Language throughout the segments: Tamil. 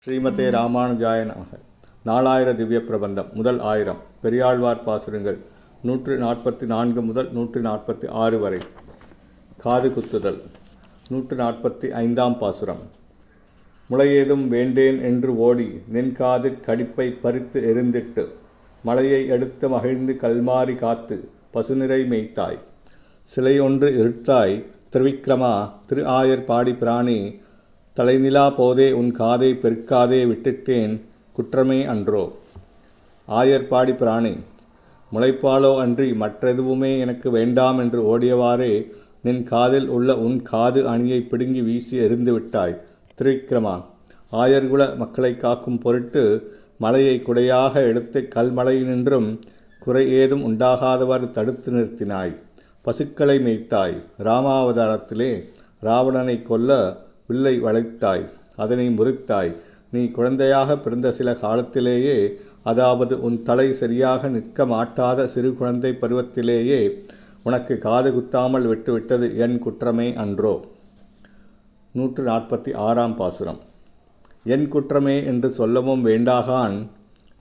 ஸ்ரீமதே ராமானுஜாய நமக. 4000 திவ்ய பிரபந்தம். முதல் 1000 பெரியாழ்வார் பாசுரங்கள் 144 முதல் 146 வரை. காது குத்துதல். 145ஆம் பாசுரம். முளையேதும் வேண்டேன் என்று ஓடி நின் காது கடிப்பை பறித்து எறிந்திட்டு மலையை எடுத்து மகிழ்ந்து கல்மாரி காத்து பசுநிறை மேய்த்தாய். சிலை ஒன்று இருட்டாய் திரிவிக்ரமா திரு ஆயர் பாடி பிராணி தலைநிலா போதே உன் காதை பெருக்காதே விட்டுட்டேன் குற்றமே அன்றோ. ஆயர் பாடி பிராணி முளைப்பாலோ அன்றி மற்றெதுவுமே எனக்கு வேண்டாம் என்று ஓடியவாறே நின் காதில் உள்ள உன் காது அணியை பிடுங்கி வீசி எறிந்து விட்டாய். திரிவிக்ரமா, ஆயர்குல மக்களை காக்கும் பொருட்டு மலையை குடையாக எடுத்து கல்மலையினின்றும் குறை ஏதும் உண்டாகாதவாறு தடுத்து நிறுத்தினாய். பசுக்களை மேய்த்தாய். ராமாவதாரத்திலே ராவணனை கொல்ல வில்லை வளைத்தாய், அதனை முறித்தாய். நீ குழந்தையாக பிறந்த சில காலத்திலேயே, அதாவது உன் தலை சரியாக நிற்க மாட்டாத சிறு குழந்தை பருவத்திலேயே உனக்கு காது குத்தாமல் விட்டுவிட்டது என் குற்றமே அன்றோ. 146ஆம் பாசுரம். என் குற்றமே என்று சொல்லவும் வேண்டாகான்,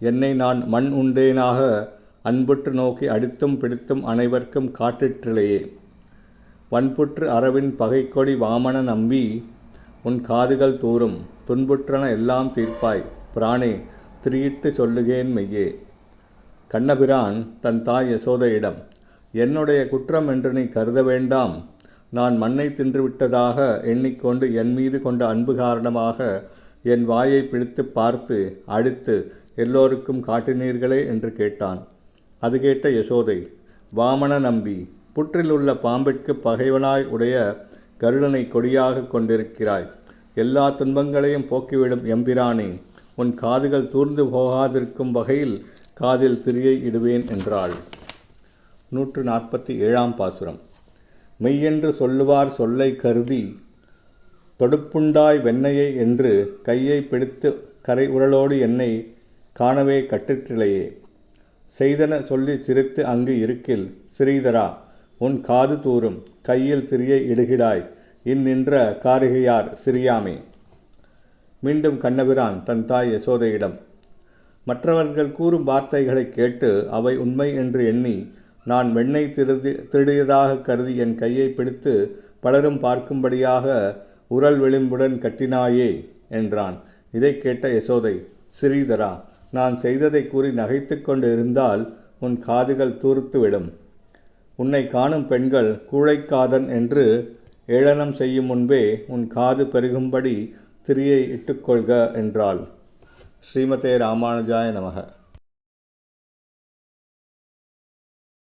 என்னை நான் மண் உண்டேனாக அன்புற்று நோக்கி அடித்தும் பிடித்தும் அனைவர்க்கும் காட்டிற்றிலேயே. வன்புற்று அரவின் பகைக்கொடி வாமன நம்பி உன் காதுகள் தூரும் துன்புற்றன எல்லாம் தீர்ப்பாய். பிரானே, திரியிட்டு சொல்லுகேன் மெய்யே. கண்ணபிரான் தன் தாய் யசோதையிடம், என்னுடைய குற்றம் என்று நீ கருத வேண்டாம். நான் மண்ணை தின்றுவிட்டதாக எண்ணிக்கொண்டு என் மீது கொண்ட அன்பு காரணமாக என் வாயை பிடித்து பார்த்து அடித்து எல்லோருக்கும் காட்டினீர்களே என்று கேட்டான். அது கேட்ட யசோதை, வாமன நம்பி, புற்றில் உள்ள பாம்பிற்கு பகைவனாய் உடைய கருடனை கொடியாக கொண்டிருக்கிறாய். எல்லா துன்பங்களையும் போக்கிவிடும் எம்பிரானே, உன் காதுகள் தூர்ந்து போகாதிருக்கும் வகையில் காதில் திரியை இடுவேன் என்றாள். 147ஆம் பாசுரம். மெய்யென்று சொல்லுவார் சொல்லை கருதி தொடுப்புண்டாய் வெண்ணையை என்று கையை பிடித்து கரை உரலோடு என்னை காணவே கட்டிற்றிலையே. செய்தன சொல்லி சிரித்து அங்கு இருக்கில் ஸ்ரீதரா, உன் காது தூரும் கையில் திரியை இடுகிடாய் இந்நின்ற காரிகையார் சிறியாமே. மீண்டும் கண்ணபிரான் தன் தாய் யசோதையிடம், மற்றவர்கள் கூறும் வார்த்தைகளை கேட்டு அவை உண்மை என்று எண்ணி நான் வெண்ணெய் திருடியதாக கருதி என் கையை பிடித்து பலரும் பார்க்கும்படியாக உரல் விளிம்புடன் கட்டினாயே என்றான். இதை கேட்ட யசோதை, ஸ்ரீதரா, நான் செய்ததை கூறி நகைத்து கொண்டு இருந்தால் உன் காதுகள் தூர்த்துவிடும். உன்னை காணும் பெண்கள் கூழைக்காதன் என்று ஏளனம் செய்யும் முன்பே உன் காது பெருகும்படி திரியை இட்டுக்கொள்க என்றாள். ஸ்ரீமதே ராமானுஜாய நமக.